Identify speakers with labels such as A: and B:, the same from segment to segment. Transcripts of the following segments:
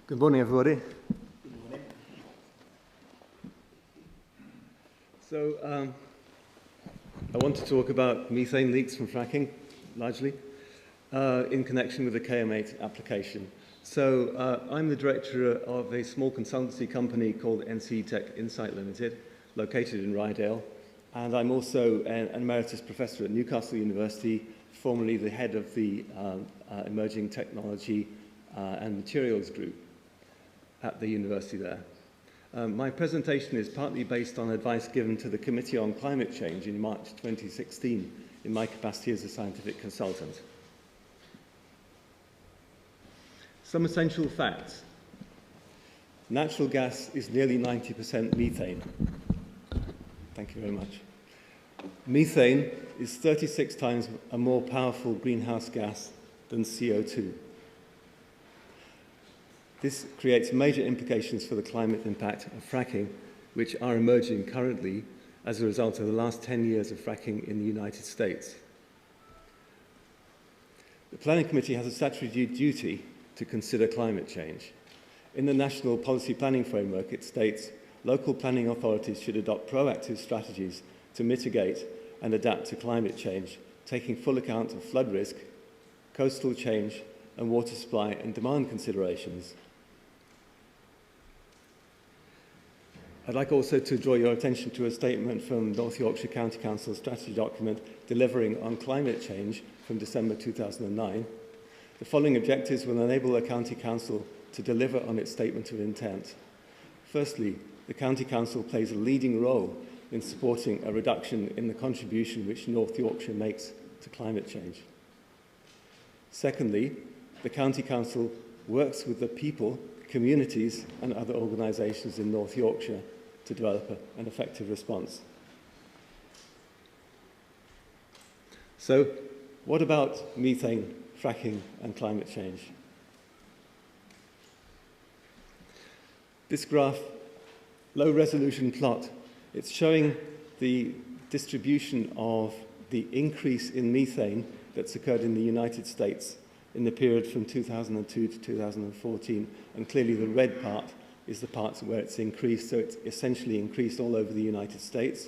A: Good morning, everybody.
B: Good morning.
A: So, I want to talk about methane leaks from fracking, largely, in connection with the KM8 application. So, I'm the director of a small consultancy company called NC Tech Insight Limited, located in Ryedale, and I'm also an emeritus professor at Newcastle University, formerly the head of the Emerging Technology and Materials Group at the university there. My presentation is partly based on advice given to the Committee on Climate Change in March 2016 in my capacity as a scientific consultant. Some essential facts. Natural gas is nearly 90% methane. Thank you very much. Methane is 36 times a more powerful greenhouse gas than CO2. This creates major implications for the climate impact of fracking, which are emerging currently as a result of the last 10 years of fracking in the United States. The Planning Committee has a statutory duty to consider climate change. In the National Policy Planning Framework, it states, local planning authorities should adopt proactive strategies to mitigate and adapt to climate change, taking full account of flood risk, coastal change, and water supply and demand considerations. I'd like also to draw your attention to a statement from North Yorkshire County Council's strategy document, Delivering on Climate Change, from December 2009. The following objectives will enable the County Council to deliver on its statement of intent. Firstly, the County Council plays a leading role in supporting a reduction in the contribution which North Yorkshire makes to climate change. Secondly, the County Council works with the people, communities and other organisations in North Yorkshire to develop an effective response. So, what about methane, fracking and climate change? This graph, low resolution plot, it's showing the distribution of the increase in methane that's occurred in the United States in the period from 2002 to 2014, and clearly the red part is the parts where it's increased, so it's essentially increased all over the United States.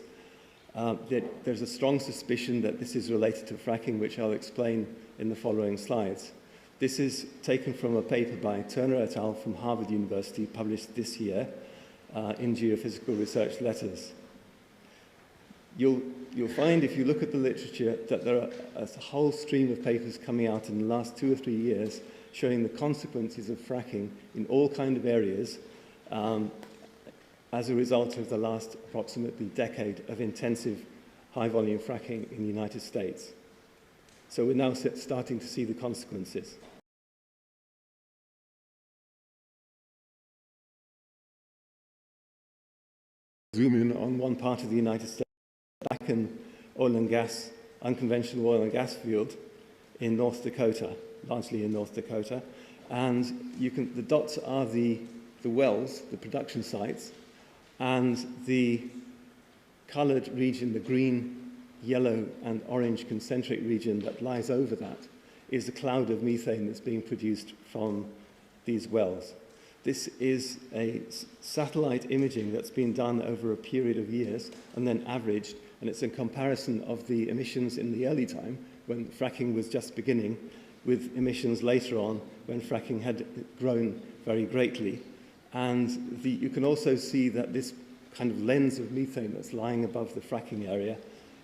A: There's a strong suspicion that this is related to fracking, which I'll explain in the following slides. This is taken from a paper by Turner et al. From Harvard University, published this year in Geophysical Research Letters. You'll find, if you look at the literature, that there are a whole stream of papers coming out in the last 2 or 3 years showing the consequences of fracking in all kinds of areas as a result of the last approximately decade of intensive high-volume fracking in the United States. So we're now starting to see the consequences. Zoom in on one part of the United States, back in oil and gas, unconventional oil and gas field in North Dakota, largely in North Dakota. And the dots are the wells, the production sites, and the coloured region, the green, yellow and orange concentric region that lies over that is the cloud of methane that's being produced from these wells. This is a satellite imaging that's been done over a period of years and then averaged, and it's a comparison of the emissions in the early time when fracking was just beginning with emissions later on when fracking had grown very greatly. And you can also see that this kind of lens of methane that's lying above the fracking area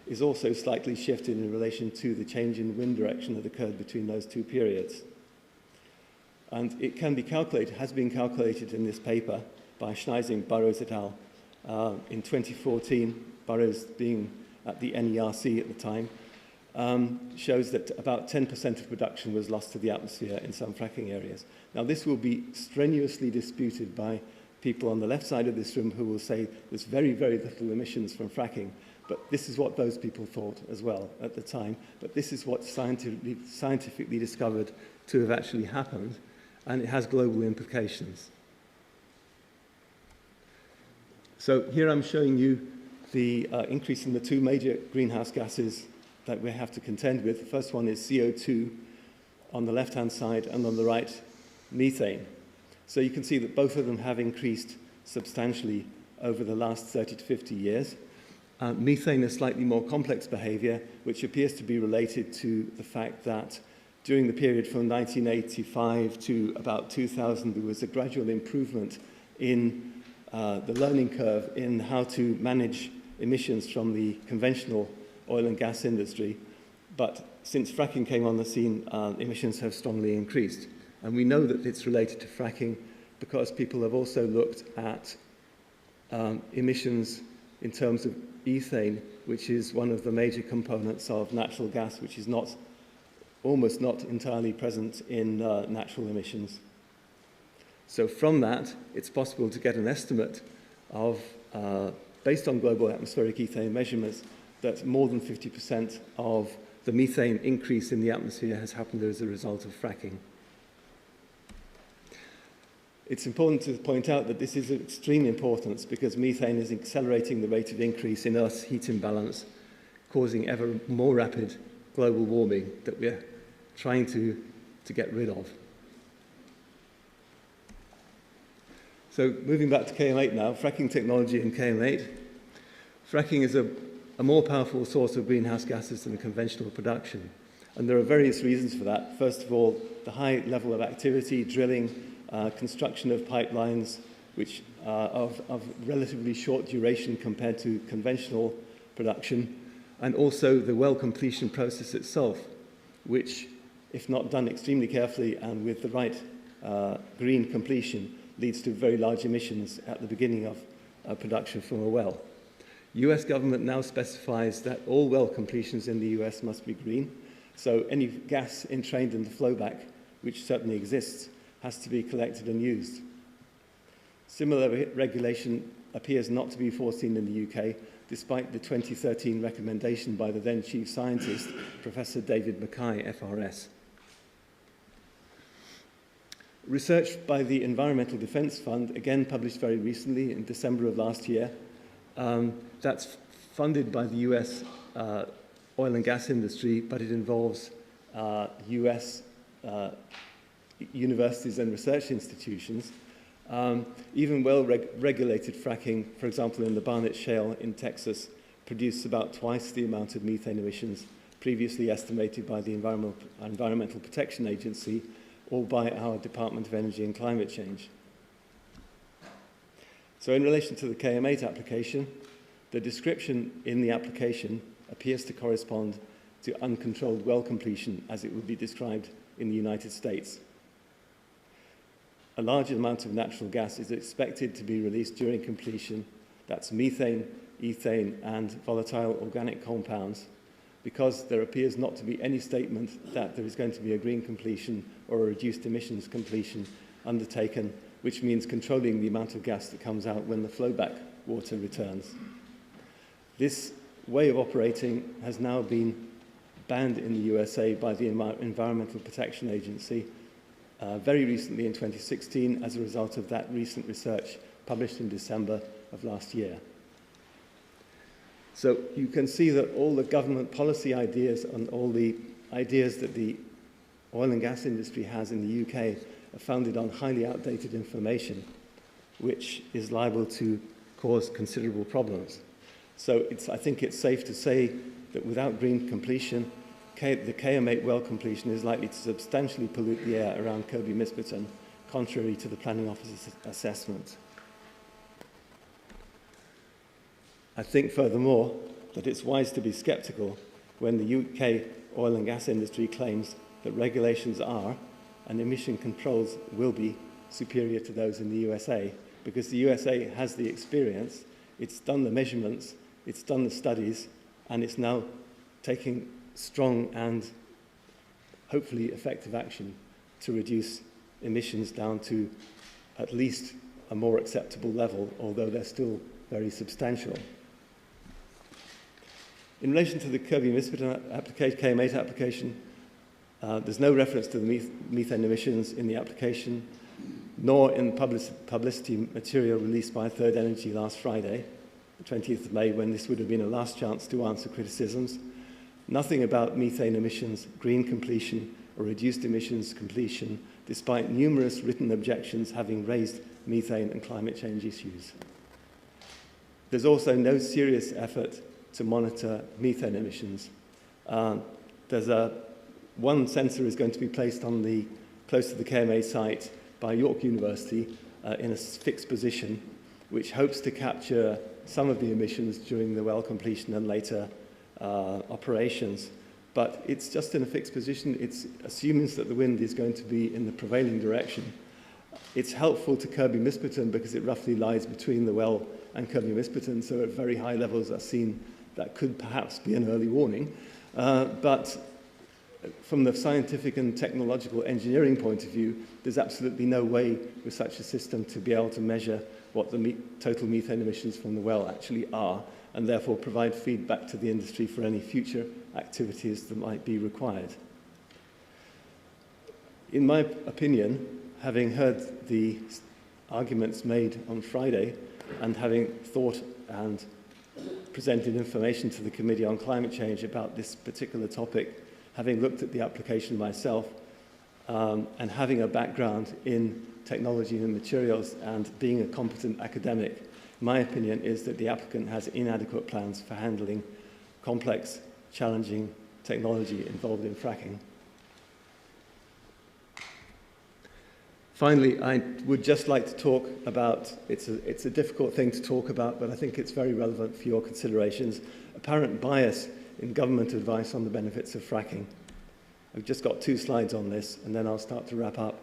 A: is also slightly shifted in relation to the change in wind direction that occurred between those two periods. And it can be calculated, has been calculated in this paper by Schneising, Burrows et al. In 2014, Burrows being at the NERC at the time, shows that about 10% of production was lost to the atmosphere in some fracking areas. Now, this will be strenuously disputed by people on the left side of this room who will say there's very, very little emissions from fracking, but this is what those people thought as well at the time. But this is what scientifically discovered to have actually happened, and it has global implications. So here I'm showing you the increase in the two major greenhouse gases that we have to contend with. The first one is CO2 on the left-hand side, and on the right, methane. So you can see that both of them have increased substantially over the last 30 to 50 years. Methane is slightly more complex behavior, which appears to be related to the fact that during the period from 1985 to about 2000, there was a gradual improvement in the learning curve in how to manage emissions from the conventional oil and gas industry. But since fracking came on the scene, emissions have strongly increased. And we know that it's related to fracking because people have also looked at emissions in terms of ethane, which is one of the major components of natural gas, which is almost not entirely present in natural emissions. So from that, it's possible to get an estimate of, based on global atmospheric ethane measurements, that more than 50% of the methane increase in the atmosphere has happened as a result of fracking. It's important to point out that this is of extreme importance because methane is accelerating the rate of increase in Earth's heat imbalance, causing ever more rapid global warming that we're trying to get rid of. So moving back to KM8 now, fracking technology in KM8. Fracking is a more powerful source of greenhouse gases than conventional production. And there are various reasons for that. First of all, the high level of activity, drilling, construction of pipelines, which are of relatively short duration compared to conventional production, and also the well completion process itself, which, if not done extremely carefully and with the right green completion, leads to very large emissions at the beginning of production from a well. US government now specifies that all well completions in the US must be green, so any gas entrained in the flowback, which certainly exists, has to be collected and used. Similar regulation appears not to be foreseen in the UK, despite the 2013 recommendation by the then chief scientist, Professor David Mackay, FRS. Research by the Environmental Defence Fund, again published very recently in December of last year, that's funded by the US oil and gas industry, but it involves US universities and research institutions. Even well-regulated fracking, for example, in the Barnett Shale in Texas, produced about twice the amount of methane emissions previously estimated by the Environmental Protection Agency or by our Department of Energy and Climate Change. So in relation to the KM8 application, the description in the application appears to correspond to uncontrolled well completion as it would be described in the United States. A large amount of natural gas is expected to be released during completion. That's methane, ethane, and volatile organic compounds, because there appears not to be any statement that there is going to be a green completion or a reduced emissions completion undertaken, which means controlling the amount of gas that comes out when the flowback water returns. This way of operating has now been banned in the USA by the Environmental Protection Agency very recently in 2016 as a result of that recent research published in December of last year. So you can see that all the government policy ideas and all the ideas that the oil and gas industry has in the UK are founded on highly outdated information, which is liable to cause considerable problems. So I think it's safe to say that without green completion, the KM8 well completion is likely to substantially pollute the air around Kirby Misperton, contrary to the Planning Office's assessment. I think, furthermore, that it's wise to be sceptical when the UK oil and gas industry claims that regulations are, and emission controls will be, superior to those in the USA, because the USA has the experience, it's done the measurements, it's done the studies, and it's now taking strong and hopefully effective action to reduce emissions down to at least a more acceptable level, although they're still very substantial. In relation to the Kirby Misperton KM8 application, there's no reference to the methane emissions in the application, nor in publicity material released by Third Energy last Friday, the 20th of May, when this would have been a last chance to answer criticisms. Nothing about methane emissions, green completion, or reduced emissions completion, despite numerous written objections having raised methane and climate change issues. There's also no serious effort to monitor methane emissions. One sensor is going to be placed on close to the KMA site by York University in a fixed position, which hopes to capture some of the emissions during the well completion and later operations. But it's just in a fixed position. It assumes that the wind is going to be in the prevailing direction. It's helpful to Kirby-Misperton because it roughly lies between the well and Kirby-Misperton, so at very high levels are seen that could perhaps be an early warning. But from the scientific and technological engineering point of view, there's absolutely no way with such a system to be able to measure what the total methane emissions from the well actually are, and therefore provide feedback to the industry for any future activities that might be required. In my opinion, having heard the arguments made on Friday and having thought and presented information to the Committee on Climate Change about this particular topic, having looked at the application myself, and having a background in technology and materials and being a competent academic, my opinion is that the applicant has inadequate plans for handling complex, challenging technology involved in fracking. Finally, I would just like to talk about, it's a difficult thing to talk about, but I think it's very relevant for your considerations, apparent bias in government advice on the benefits of fracking. I've just got 2 slides on this, and then I'll start to wrap up.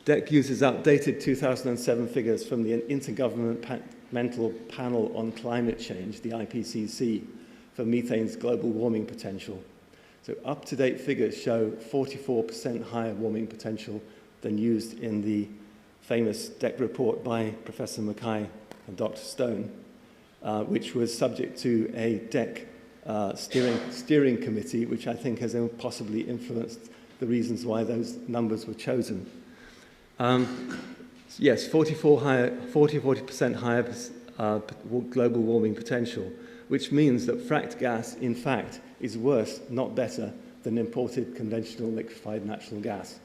A: DEC uses outdated 2007 figures from the Intergovernmental Panel on Climate Change, the IPCC, for methane's global warming potential. So up-to-date figures show 44% higher warming potential than used in the famous DEC report by Professor Mackay and Dr. Stone, which was subject to a DEC steering committee, which I think has possibly influenced the reasons why those numbers were chosen. Yes, 40% higher global warming potential, which means that fracked gas, in fact, is worse, not better, than imported conventional liquefied natural gas.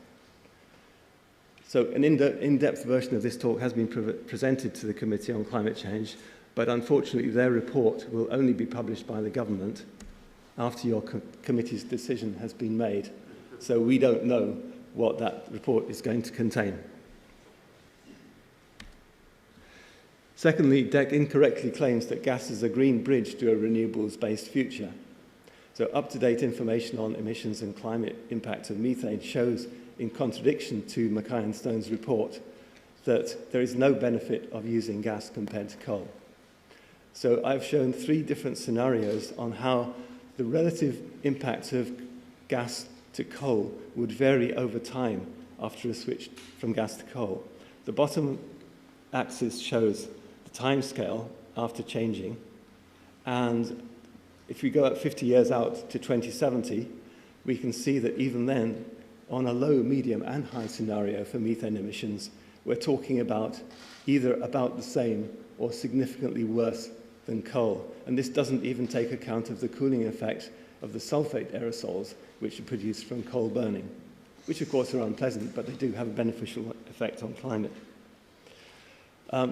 A: So an in-depth version of this talk has been presented to the Committee on Climate Change, but unfortunately their report will only be published by the government after your committee's decision has been made. So we don't know what that report is going to contain. Secondly, DEC incorrectly claims that gas is a green bridge to a renewables-based future. So up-to-date information on emissions and climate impact of methane shows, in contradiction to Mackay and Stone's report, that there is no benefit of using gas compared to coal. So I've shown 3 different scenarios on how the relative impact of gas to coal would vary over time after a switch from gas to coal. The bottom axis shows the time scale after changing, and if we go up 50 years out to 2070, we can see that even then, on a low, medium and high scenario for methane emissions, we're talking about either about the same or significantly worse than coal. And this doesn't even take account of the cooling effect of the sulfate aerosols, which are produced from coal burning, which of course are unpleasant, but they do have a beneficial effect on climate.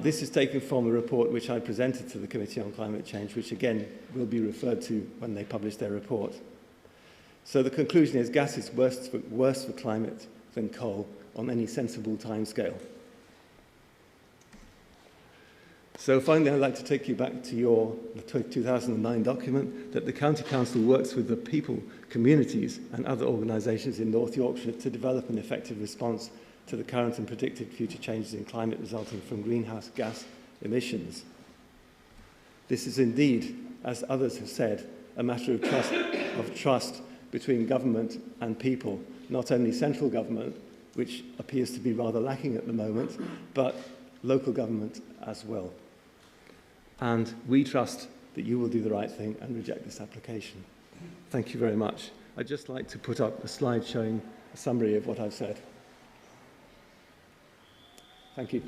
A: This is taken from a report which I presented to the Committee on Climate Change, which again will be referred to when they publish their report. So the conclusion is gas is worse for climate than coal on any sensible timescale. So finally, I'd like to take you back to the 2009 document that the County Council works with the people, communities and other organisations in North Yorkshire to develop an effective response to the current and predicted future changes in climate resulting from greenhouse gas emissions. This is indeed, as others have said, a matter of trust between government and people, not only central government, which appears to be rather lacking at the moment, but local government as well. And we trust that you will do the right thing and reject this application. Thank you very much. I'd just like to put up a slide showing a summary of what I've said. Thank you.